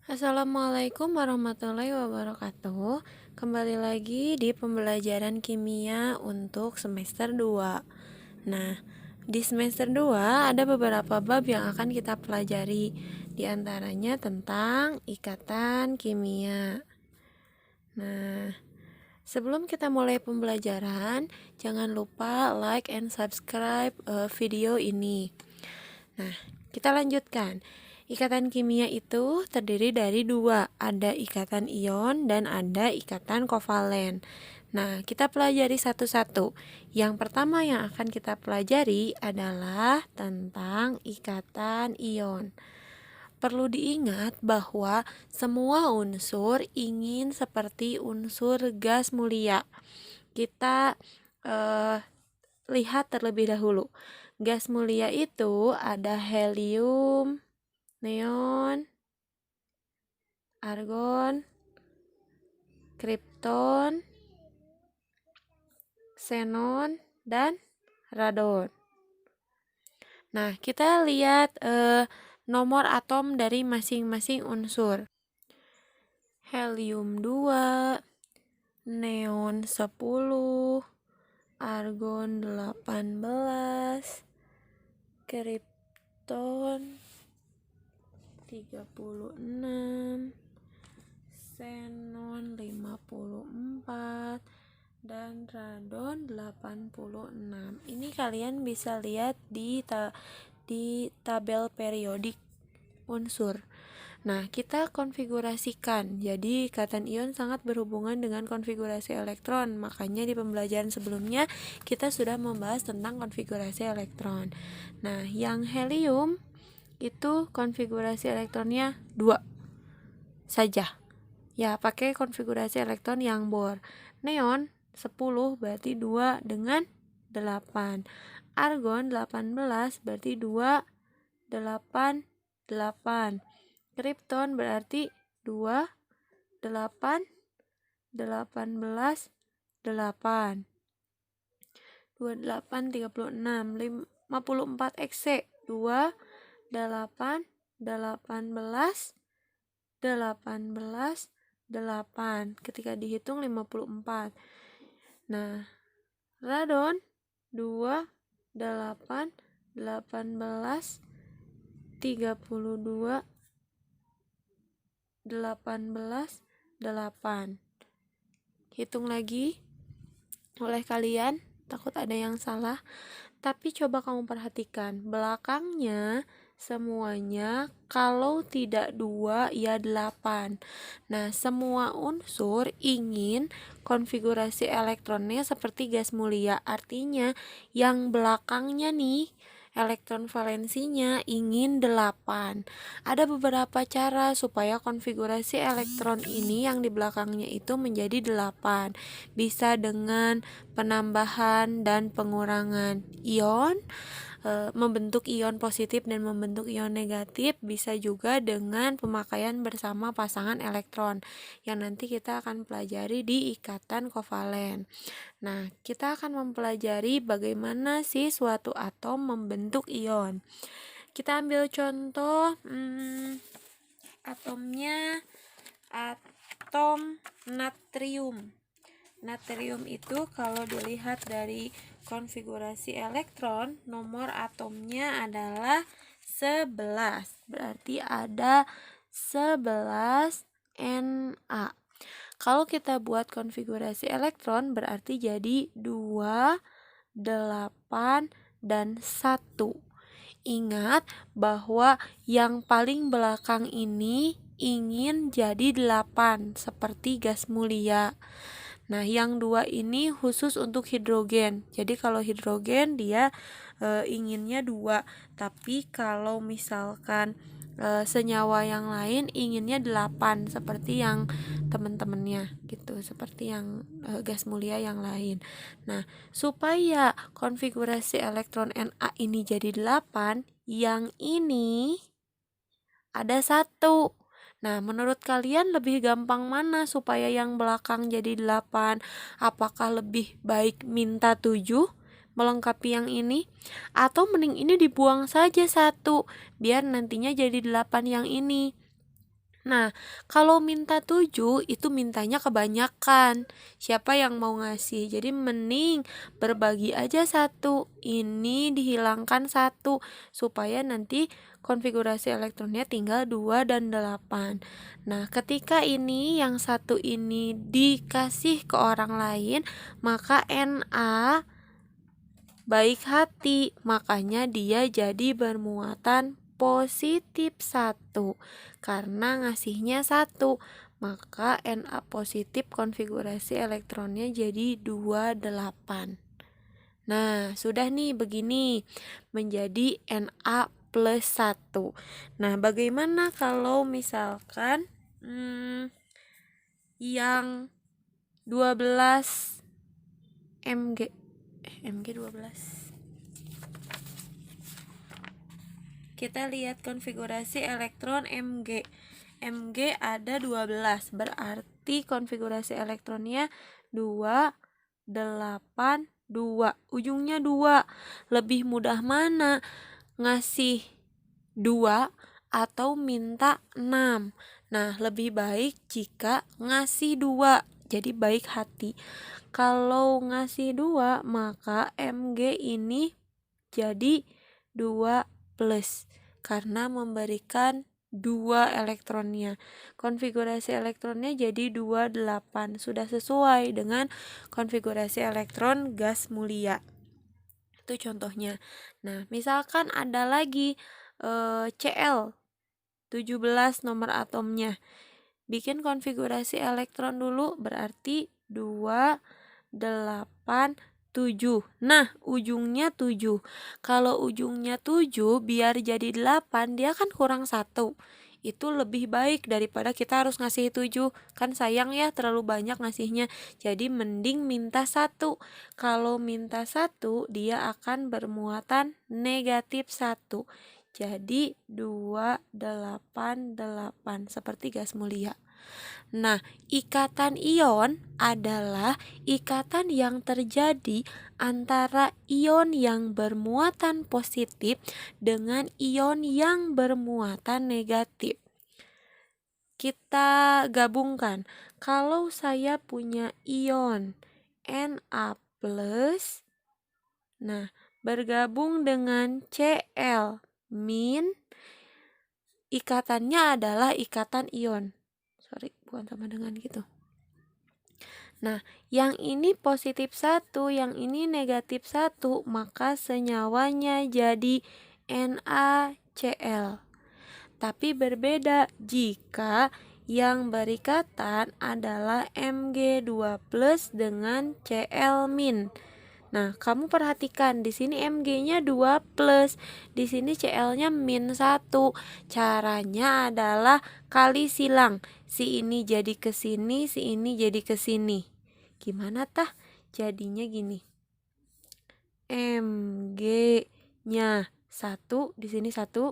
Assalamualaikum warahmatullahi wabarakatuh. Kembali lagi di pembelajaran kimia untuk semester 2. Nah, di semester 2 ada beberapa bab yang akan kita pelajari. Di antaranya tentang ikatan kimia. Nah, sebelum kita mulai pembelajaran, jangan lupa like and subscribe video ini. Nah, kita lanjutkan. Ikatan kimia itu terdiri dari dua, ada ikatan ion dan ada ikatan kovalen. Nah, kita pelajari satu-satu. Yang pertama yang akan kita pelajari adalah tentang ikatan ion. Perlu diingat bahwa semua unsur ingin seperti unsur gas mulia. Kita lihat terlebih dahulu. Gas mulia itu ada helium, neon, argon, kripton, xenon, dan radon. Nah, kita lihat nomor atom dari masing-masing unsur. Helium 2, neon 10, argon 18, kripton 36, xenon 54, dan radon 86. Ini kalian bisa lihat di tabel periodik unsur. Nah, kita konfigurasikan. Jadi, ikatan ion sangat berhubungan dengan konfigurasi elektron. Makanya di pembelajaran sebelumnya kita sudah membahas tentang konfigurasi elektron. Nah, yang helium itu konfigurasi elektronnya 2 saja. Ya, pakai konfigurasi elektron yang Bohr. Neon 10 berarti 2 dengan 8. Argon 18 berarti 2 8 8. Kripton berarti 2 8 18 8. 28 36 54 Xe 2 8 18 18 8. Ketika dihitung 54. Nah, radon 2 8 18 32 18 8. Hitung lagi oleh kalian, takut ada yang salah. Tapi coba kamu perhatikan, belakangnya semuanya kalau tidak 2 ya 8. Nah, semua unsur ingin konfigurasi elektronnya seperti gas mulia. Artinya yang belakangnya nih elektron valensinya ingin 8. Ada beberapa cara supaya konfigurasi elektron ini yang di belakangnya itu menjadi 8. Bisa dengan penambahan dan pengurangan ion, membentuk ion positif dan membentuk ion negatif. Bisa juga dengan pemakaian bersama pasangan elektron yang nanti kita akan pelajari di ikatan kovalen. Nah, kita akan mempelajari bagaimana sih suatu atom membentuk ion. Kita ambil contoh atomnya atom natrium. Natrium itu kalau dilihat dari konfigurasi elektron, nomor atomnya adalah 11. Berarti ada 11 Na. Kalau kita buat konfigurasi elektron berarti jadi 2, 8, dan 1. Ingat bahwa yang paling belakang ini ingin jadi 8 seperti gas mulia. Nah, yang 2 ini khusus untuk hidrogen. Jadi kalau hidrogen dia inginnya 2. Tapi kalau misalkan senyawa yang lain inginnya 8 seperti yang teman-temannya gitu, seperti yang gas mulia yang lain. Nah, supaya konfigurasi elektron Na ini jadi 8, yang ini ada 1. Nah, menurut kalian lebih gampang mana supaya yang belakang jadi 8? Apakah lebih baik minta 7 melengkapi yang ini? Atau mending ini dibuang saja 1 biar nantinya jadi 8 yang ini? Nah, kalau minta 7 itu mintanya kebanyakan. Siapa yang mau ngasih? Jadi mending berbagi aja 1. Ini dihilangkan 1 supaya nanti konfigurasi elektronnya tinggal 2 dan 8. Nah, ketika ini yang 1 ini dikasih ke orang lain, maka Na baik hati, makanya dia jadi bermuatan positif 1 karena ngasihnya 1, maka Na positif konfigurasi elektronnya jadi 28. Nah, sudah nih begini menjadi Na plus 1. Nah, bagaimana kalau misalkan yang 12 Mg Mg 12. Kita lihat konfigurasi elektron Mg. Mg ada 12, berarti konfigurasi elektronnya 2, 8, 2. Ujungnya 2. Lebih mudah mana? Ngasih 2 atau minta 6. Nah, lebih baik jika ngasih 2. Jadi baik hati. Kalau ngasih 2, maka Mg ini jadi 2 plus karena memberikan 2 elektronnya. Konfigurasi elektronnya jadi 28. Sudah sesuai dengan konfigurasi elektron gas mulia. Itu contohnya. Nah, misalkan ada lagi Cl 17 nomor atomnya. Bikin konfigurasi elektron dulu, berarti 2, 8, 7. Nah, ujungnya 7. Kalau ujungnya 7 biar jadi 8, dia kan kurang 1. Itu lebih baik daripada kita harus ngasih 7. Kan sayang ya terlalu banyak ngasihnya. Jadi mending minta 1. Kalau minta 1, dia akan bermuatan negatif 1. Jadi 2, 8, 8 seperti gas mulia. Nah, ikatan ion adalah ikatan yang terjadi antara ion yang bermuatan positif dengan ion yang bermuatan negatif. Kita gabungkan. Kalau saya punya ion Na+, nah, bergabung dengan Cl-, ikatannya adalah ikatan ion. Bukan sama dengan gitu. Nah, yang ini positif 1, yang ini negatif 1, maka senyawanya jadi NaCl. Tapi berbeda jika yang berikatan adalah Mg2+ dengan Cl-. Nah, kamu perhatikan di sini Mg-nya 2+, di sini Cl-nya -1. Caranya adalah kali silang. Si ini jadi ke sini, si ini jadi ke sini. Gimana tah? Jadinya gini. Mg-nya 1, di sini 1.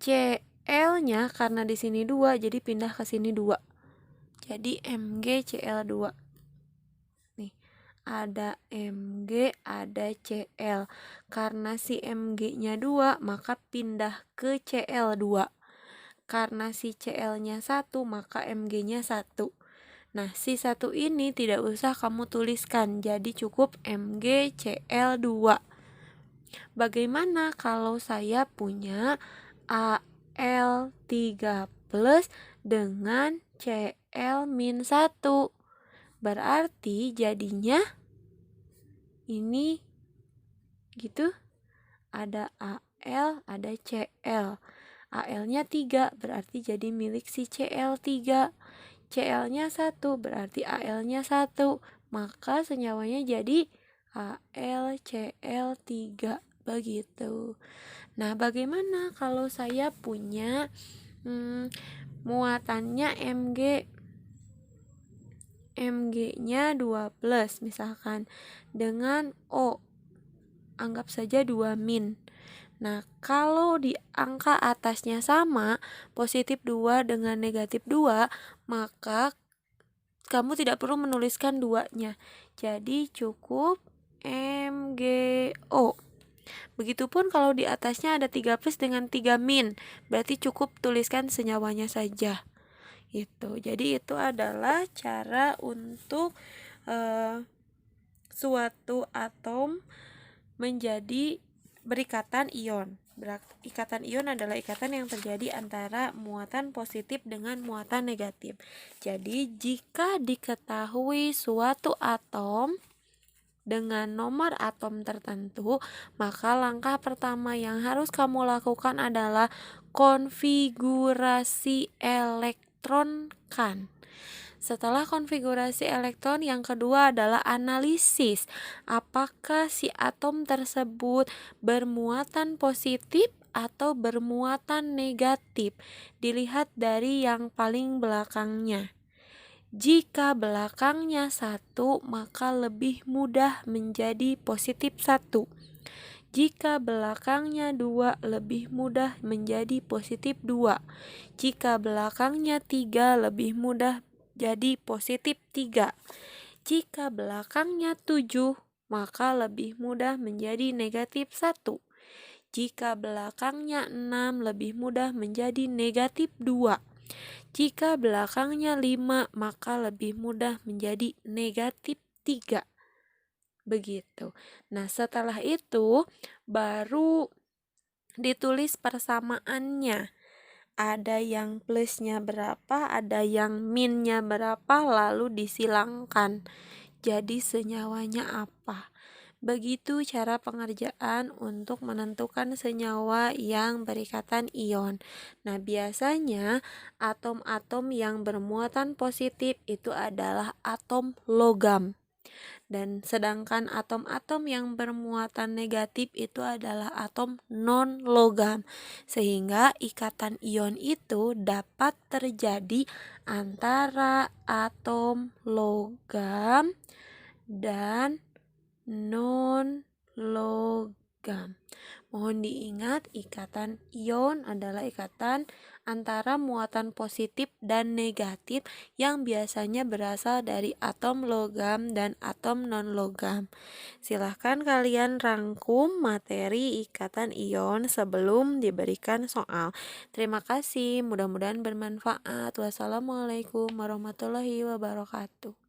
Cl-nya karena di sini 2, jadi pindah ke sini 2. Jadi MgCl2. Ada Mg, ada Cl. Karena si Mg-nya 2, maka pindah ke Cl2. Karena si Cl-nya 1, maka Mg-nya 1. Nah, si 1 ini tidak usah kamu tuliskan, jadi cukup MgCl2. Bagaimana kalau saya punya Al3+ dengan Cl-1? Berarti jadinya ini gitu, ada Al, ada Cl. Al-nya 3 berarti jadi milik si Cl3. Cl-nya 1 berarti Al-nya 1. Maka senyawanya jadi AlCl3 begitu. Nah, bagaimana kalau saya punya muatannya Mg-nya 2+ misalkan dengan O, anggap saja 2-. Nah, kalau di angka atasnya sama, positif 2 dengan negatif 2, maka kamu tidak perlu menuliskan 2-nya. Jadi cukup MgO. Begitupun kalau di atasnya ada 3 plus dengan 3 min, berarti cukup tuliskan senyawanya saja. Jadi itu adalah cara untuk suatu atom menjadi berikatan ion. Ikatan ion adalah ikatan yang terjadi antara muatan positif dengan muatan negatif. Jadi jika diketahui suatu atom dengan nomor atom tertentu, maka langkah pertama yang harus kamu lakukan adalah konfigurasi elektronkan. Setelah konfigurasi elektron, yang kedua adalah analisis. Apakah si atom tersebut bermuatan positif atau bermuatan negatif? Dilihat dari yang paling belakangnya. Jika belakangnya 1, maka lebih mudah menjadi positif 1. Jika belakangnya 2, lebih mudah menjadi positif 2. Jika belakangnya 3, lebih mudah jadi positif 3. Jika belakangnya 7, maka lebih mudah menjadi negatif 1. Jika belakangnya 6, lebih mudah menjadi negatif 2. Jika belakangnya 5, maka lebih mudah menjadi negatif 3. Begitu. Nah, setelah itu baru ditulis persamaannya. Ada yang plusnya berapa, ada yang minnya berapa, lalu disilangkan. Jadi senyawanya apa? Begitu cara pengerjaan untuk menentukan senyawa yang berikatan ion. Nah, biasanya atom-atom yang bermuatan positif itu adalah atom logam. Dan sedangkan atom-atom yang bermuatan negatif itu adalah atom non-logam. Sehingga ikatan ion itu dapat terjadi antara atom logam dan non-logam. Mohon diingat, ikatan ion adalah ikatan antara muatan positif dan negatif yang biasanya berasal dari atom logam dan atom non-logam. Silahkan kalian rangkum materi ikatan ion sebelum diberikan soal. Terima kasih, mudah-mudahan bermanfaat. Wassalamualaikum warahmatullahi wabarakatuh.